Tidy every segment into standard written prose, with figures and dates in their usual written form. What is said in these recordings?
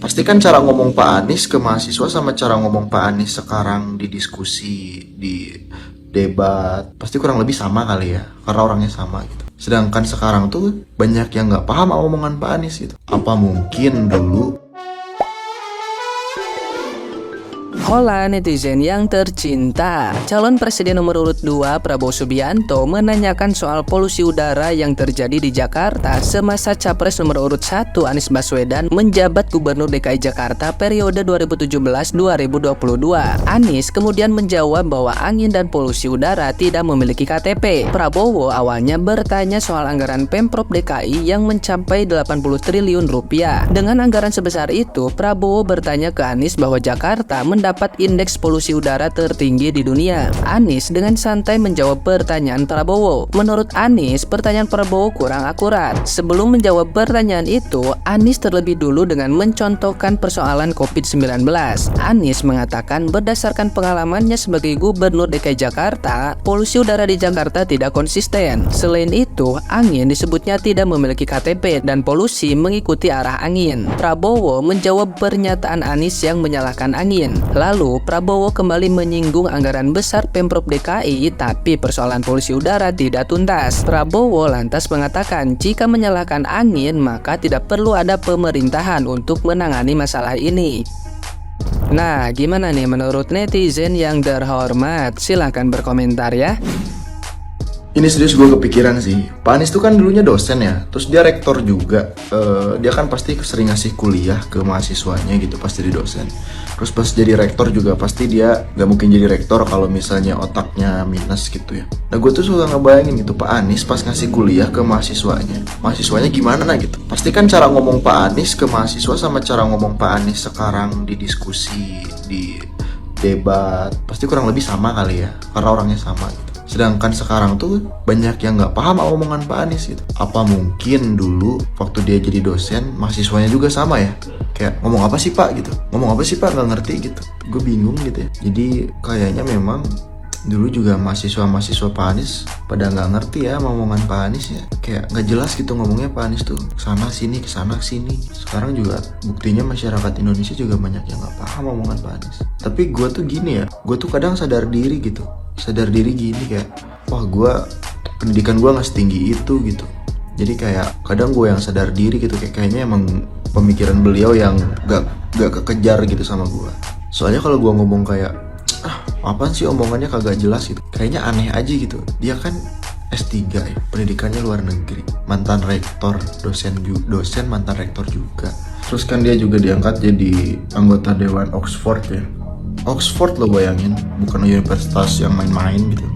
Pasti kan cara ngomong Pak Anies ke mahasiswa sama cara ngomong Pak Anies sekarang di diskusi, di debat, pasti kurang lebih sama kali ya, karena orangnya sama gitu. Sedangkan sekarang tuh banyak yang nggak paham omongan Pak Anies gitu. Apa mungkin dulu. Hola netizen yang tercinta, calon presiden nomor urut 2 Prabowo Subianto menanyakan soal polusi udara yang terjadi di Jakarta semasa capres nomor urut 1 Anies Baswedan menjabat Gubernur DKI Jakarta periode 2017-2022. Anies kemudian menjawab bahwa angin dan polusi udara tidak memiliki KTP. Prabowo awalnya bertanya soal anggaran Pemprov DKI yang mencapai 80 triliun rupiah. Dengan anggaran sebesar itu, Prabowo bertanya ke Anies bahwa Jakarta mendapat indeks polusi udara tertinggi di dunia. Anies dengan santai menjawab pertanyaan Prabowo. Menurut Anies, pertanyaan Prabowo kurang akurat. Sebelum menjawab pertanyaan itu, Anies terlebih dulu dengan mencontohkan persoalan COVID-19. Anies mengatakan berdasarkan pengalamannya sebagai Gubernur DKI Jakarta, polusi udara di Jakarta tidak konsisten. Selain itu, angin disebutnya tidak memiliki KTP dan polusi mengikuti arah angin. Prabowo menjawab pernyataan Anies yang menyalahkan angin. Lalu, Prabowo kembali menyinggung anggaran besar Pemprov DKI, tapi persoalan polusi udara tidak tuntas. Prabowo lantas mengatakan jika menyalahkan angin, maka tidak perlu ada pemerintahan untuk menangani masalah ini. Nah, gimana nih menurut netizen yang terhormat? Silahkan berkomentar ya. Ini serius gue kepikiran sih. Pak Anies tuh kan dulunya dosen ya, terus dia rektor juga. Dia kan pasti sering ngasih kuliah ke mahasiswanya gitu pas jadi dosen. Terus pas jadi rektor juga pasti dia nggak mungkin jadi rektor kalau misalnya otaknya minus gitu ya. Nah gue tuh suka ngebayangin gitu Pak Anies pas ngasih kuliah ke mahasiswanya gimana nah gitu. Pasti kan cara ngomong Pak Anies ke mahasiswa sama cara ngomong Pak Anies sekarang di diskusi, di debat, pasti kurang lebih sama kali ya, karena orangnya sama gitu. Sedangkan sekarang tuh banyak yang nggak paham omongan Pak Anies gitu. Apa mungkin dulu waktu dia jadi dosen mahasiswanya juga sama ya? Kayak ngomong apa sih Pak gitu? Ngomong apa sih Pak? Nggak ngerti gitu. Gue bingung gitu ya. Jadi kayaknya memang dulu juga mahasiswa Pak Anies pada nggak ngerti ya omongan Pak Anies ya. Kayak nggak jelas gitu ngomongnya Pak Anies tuh. Kesana sini, kesana sini. Sekarang juga buktinya masyarakat Indonesia juga banyak yang nggak paham omongan Pak Anies. Tapi gue tuh gini ya. Gue tuh kadang sadar diri gitu. Sadar diri gini kayak, wah gue pendidikan gue nggak setinggi itu gitu. Jadi kayak kadang gue yang sadar diri gitu, kayaknya emang pemikiran beliau yang gak kekejar gitu sama gue. Soalnya kalau gue ngomong kayak apaan sih omongannya kagak jelas gitu, kayaknya aneh aja gitu. Dia kan S3 ya, pendidikannya luar negeri, mantan rektor, dosen mantan rektor juga. Terus kan dia juga diangkat jadi anggota Dewan Oxford ya. Oxford lo bayangin, bukan universitas yang main-main gitu.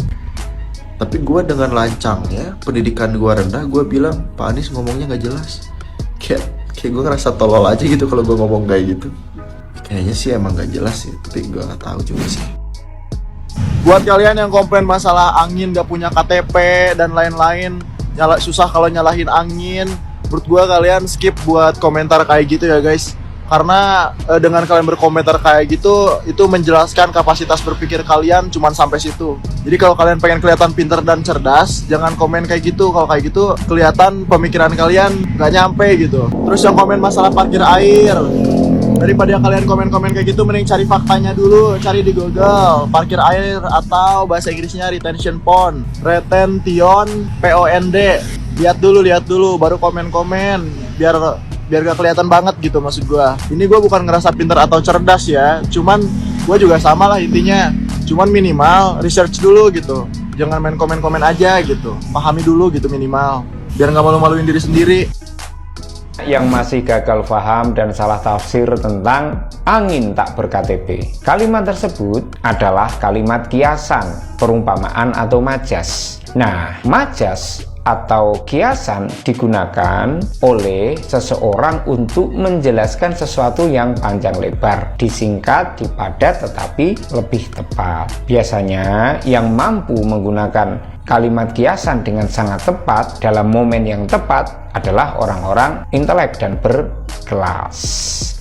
Tapi gue dengan lancangnya, pendidikan gue rendah, gue bilang Pak Anies ngomongnya gak jelas. Kayak gue ngerasa tolol aja gitu kalau gue ngomong kayak gitu. Kayaknya sih emang gak jelas sih, tapi gue gak tahu juga sih. Buat kalian yang komplain masalah angin gak punya KTP dan lain-lain, susah kalau nyalahin angin, menurut gue kalian skip buat komentar kayak gitu ya guys. Karena dengan kalian berkomentar kayak gitu, itu menjelaskan kapasitas berpikir kalian cuman sampai situ. Jadi kalau kalian pengen kelihatan pintar dan cerdas, jangan komen kayak gitu. Kalau kayak gitu kelihatan pemikiran kalian gak nyampe gitu. Terus yang komen masalah parkir air, daripada kalian komen-komen kayak gitu, mending cari faktanya dulu, cari di Google parkir air atau bahasa Inggrisnya retention pond, retention pond. Lihat dulu baru komen-komen biar gak kelihatan banget gitu maksud gue. Ini gue bukan ngerasa pinter atau cerdas ya, cuman gue juga sama lah intinya. Cuman minimal research dulu gitu, jangan main komen-komen aja gitu, pahami dulu gitu minimal, biar gak malu-maluin diri sendiri. Yang masih gagal paham dan salah tafsir tentang angin tak ber-KTP. Kalimat tersebut adalah kalimat kiasan, perumpamaan atau majas. Nah, majas atau kiasan digunakan oleh seseorang untuk menjelaskan sesuatu yang panjang lebar, disingkat, dipadat, tetapi lebih tepat. Biasanya yang mampu menggunakan kalimat kiasan dengan sangat tepat dalam momen yang tepat adalah orang-orang intelek dan berkelas.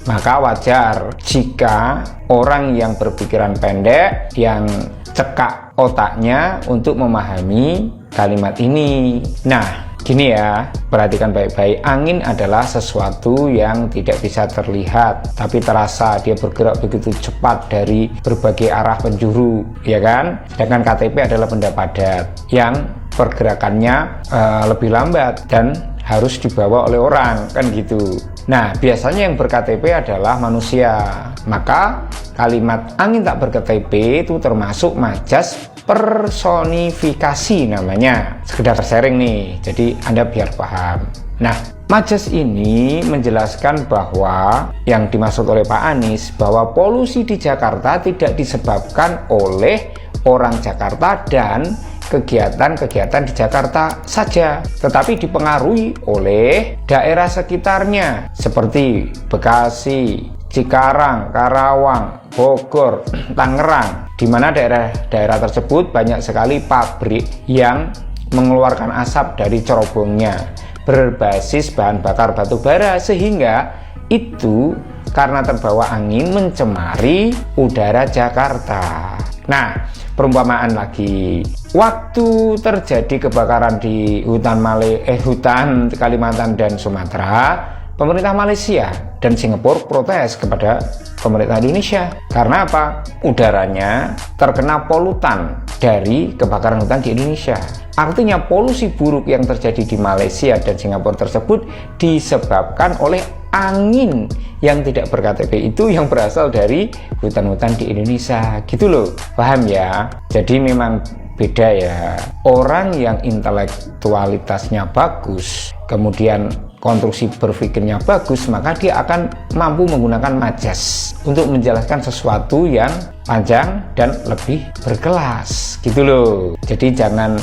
Maka wajar jika orang yang berpikiran pendek, yang cekak otaknya untuk memahami kalimat ini. Nah, Gini ya, perhatikan baik-baik. Angin adalah sesuatu yang tidak bisa terlihat, tapi terasa. Dia bergerak begitu cepat dari berbagai arah penjuru, ya kan? Sedangkan KTP adalah benda padat yang pergerakannya lebih lambat dan harus dibawa oleh orang, kan gitu. Nah, biasanya yang ber-KTP adalah manusia. Maka kalimat angin tak ber-KTP itu termasuk majas personifikasi namanya. Sekedar sharing nih, jadi Anda biar paham. Nah, majas ini menjelaskan bahwa yang dimaksud oleh Pak Anies bahwa polusi di Jakarta tidak disebabkan oleh orang Jakarta dan kegiatan-kegiatan di Jakarta saja, tetapi dipengaruhi oleh daerah sekitarnya seperti Bekasi, Cikarang, Karawang, Bogor, Tangerang, di mana daerah-daerah tersebut banyak sekali pabrik yang mengeluarkan asap dari cerobongnya berbasis bahan bakar batu bara, sehingga itu karena terbawa angin mencemari udara Jakarta. Nah, perumpamaan lagi, waktu terjadi kebakaran di hutan Kalimantan dan Sumatera, pemerintah Malaysia dan Singapura protes kepada pemerintah Indonesia. Karena apa? Udaranya terkena polutan dari kebakaran hutan di Indonesia. Artinya polusi buruk yang terjadi di Malaysia dan Singapura tersebut disebabkan oleh angin yang tidak ber-KTP itu yang berasal dari hutan-hutan di Indonesia, gitu loh. Paham ya? Jadi memang beda ya. Orang yang intelektualitasnya bagus, kemudian konstruksi berpikirnya bagus, maka dia akan mampu menggunakan majas untuk menjelaskan sesuatu yang panjang dan lebih berkelas, gitu loh. Jadi jangan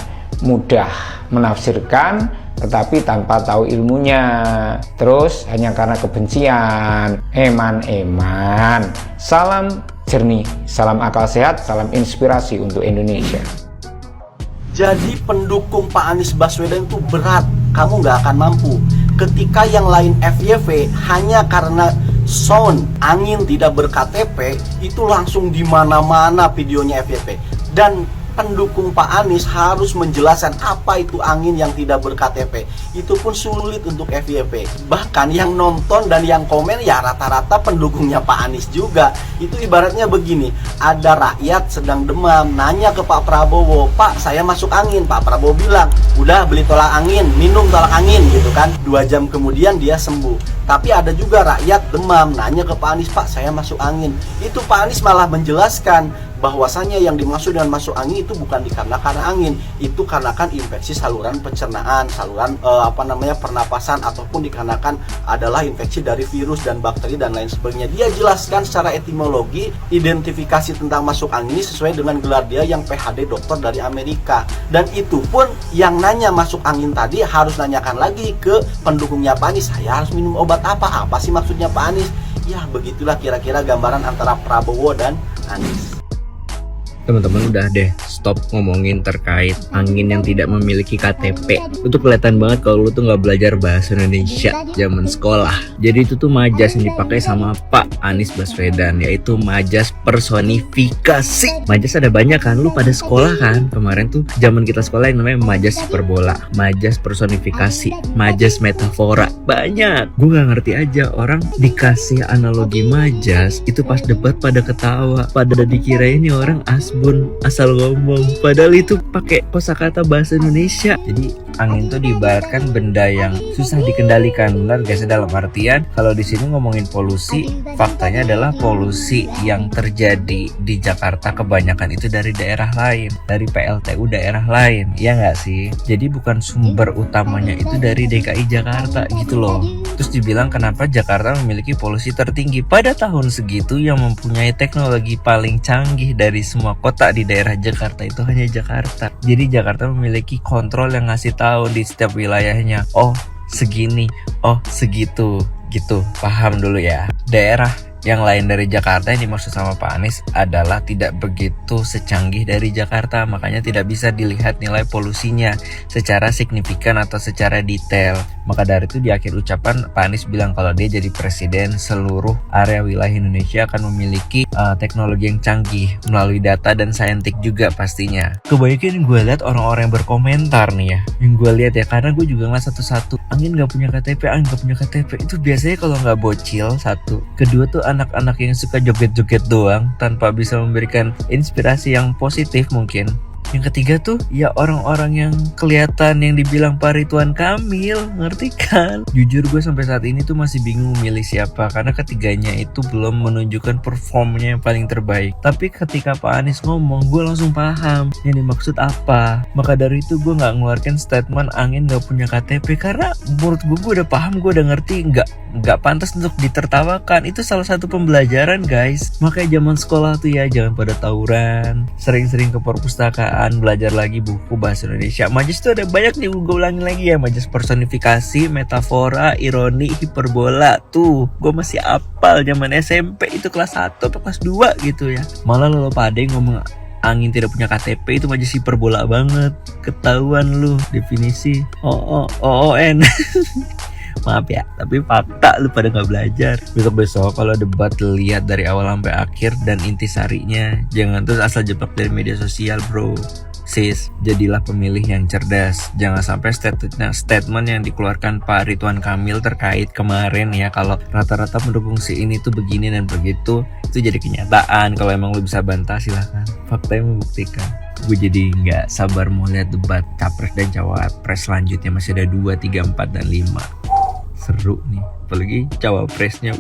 mudah menafsirkan tetapi tanpa tahu ilmunya, terus hanya karena kebencian. Eman. Salam jernih, salam akal sehat, salam inspirasi untuk Indonesia. Jadi pendukung Pak Anies Baswedan itu berat, kamu nggak akan mampu. Ketika yang lain FYP hanya karena sound angin tidak ber-KTP, itu langsung di mana-mana videonya FYP. Dan pendukung Pak Anies harus menjelaskan apa itu angin yang tidak ber-KTP. Itu pun sulit untuk FYP. Bahkan yang nonton dan yang komen ya rata-rata pendukungnya Pak Anies juga. Itu ibaratnya begini, ada rakyat sedang demam, nanya ke Pak Prabowo, "Pak, saya masuk angin." Pak Prabowo bilang, "Udah beli tolak angin, minum tolak angin," gitu kan. 2 jam kemudian dia sembuh. Tapi ada juga rakyat demam, nanya ke Pak Anies, "Pak, saya masuk angin." Itu Pak Anies malah menjelaskan bahwasanya yang dimaksud dengan masuk angin itu bukan dikarenakan angin, itu karenakan infeksi saluran pencernaan, saluran pernapasan, ataupun dikarenakan adalah infeksi dari virus dan bakteri dan lain sebagainya. Dia jelaskan secara etimologi, identifikasi tentang masuk angin ini sesuai dengan gelar dia yang PhD dokter dari Amerika. Dan itu pun yang nanya masuk angin tadi harus nanyakan lagi ke pendukungnya Pak Anies, "Saya harus minum obat apa? Apa sih maksudnya Pak Anies?" Ya begitulah kira-kira gambaran antara Prabowo dan Anies. Teman-teman udah deh stop ngomongin terkait angin yang tidak memiliki KTP. Itu kelihatan banget kalau lu tuh nggak belajar bahasa Indonesia zaman sekolah. Jadi itu tuh majas yang dipakai sama Pak Anies Baswedan, yaitu majas personifikasi. Majas ada banyak kan, lu pada sekolah kan kemarin tuh zaman kita sekolah yang namanya majas hiperbola, majas personifikasi, majas metafora, banyak. Gue nggak ngerti aja orang dikasih analogi majas itu pas debat pada ketawa, pada dikira ini orang asal ngomong, padahal itu pakai kosakata bahasa Indonesia. Jadi angin tuh diibaratkan benda yang susah dikendalikan, benar guys? Dalam artian kalau di sini ngomongin polusi, faktanya adalah polusi yang terjadi di Jakarta kebanyakan itu dari daerah lain, dari PLTU daerah lain, ya nggak sih? Jadi bukan sumber utamanya itu dari DKI Jakarta gitu loh. Terus dibilang kenapa Jakarta memiliki polusi tertinggi pada tahun segitu, yang mempunyai teknologi paling canggih dari semua kota di daerah Jakarta itu hanya Jakarta. Jadi Jakarta memiliki kontrol yang ngasih tahu di setiap wilayahnya, oh segini, oh segitu, gitu. Paham dulu ya. Daerah yang lain dari Jakarta. Yang dimaksud sama Pak Anies adalah tidak begitu secanggih dari Jakarta, makanya tidak bisa dilihat nilai polusinya secara signifikan atau secara detail. Maka dari itu di akhir ucapan Pak Anies bilang kalau dia jadi presiden, seluruh area wilayah Indonesia akan memiliki teknologi yang canggih melalui data dan saintik juga pastinya. Kebanyakan yang gue lihat orang-orang yang berkomentar nih ya, yang gue lihat ya, karena gue juga ngeliat satu-satu, Angin gak punya KTP, Angin gak punya KTP. Itu biasanya kalau gak bocil, satu. Kedua tuh anak-anak yang suka joget-joget doang tanpa bisa memberikan inspirasi yang positif mungkin. Yang ketiga tuh ya orang-orang yang kelihatan yang dibilang Pak Ridwan Kamil, ngerti kan? Jujur gue sampai saat ini tuh masih bingung milih siapa, karena ketiganya itu belum menunjukkan performnya yang paling terbaik. Tapi ketika Pak Anies ngomong, gue langsung paham yang dimaksud apa. Maka dari itu gue gak ngeluarkan statement Angin gak punya KTP, karena menurut gue udah paham, gue udah ngerti gak pantas untuk ditertawakan. Itu salah satu pembelajaran guys. Makanya zaman sekolah tuh ya jangan pada tawuran, sering-sering ke perpustakaan, belajar lagi buku bahasa Indonesia. Majas tuh ada banyak nih, gue ulangin lagi ya. Majas personifikasi, metafora, ironi, hiperbola. Tuh gue masih apal zaman SMP itu kelas 1 atau kelas 2 gitu ya. Malah lo pada ngomong Angin tidak punya KTP, itu majas hiperbola banget. Ketahuan lu definisi OON. Maaf ya, tapi fakta lu pada gak belajar. Besok kalau debat lihat dari awal sampai akhir dan intisarinya. Jangan terus asal jeplak dari media sosial bro. Sis, jadilah pemilih yang cerdas. Jangan sampai statement yang dikeluarkan Pak Ridwan Kamil terkait kemarin ya, kalau rata-rata pendukung si ini tuh begini dan begitu, itu jadi kenyataan. Kalau emang lu bisa bantah silahkan, fakta yang membuktikan. Gue jadi gak sabar mau lihat debat capres dan cawapres selanjutnya. Masih ada 2, 3, 4, dan 5. Seru nih, apalagi cawapresnya.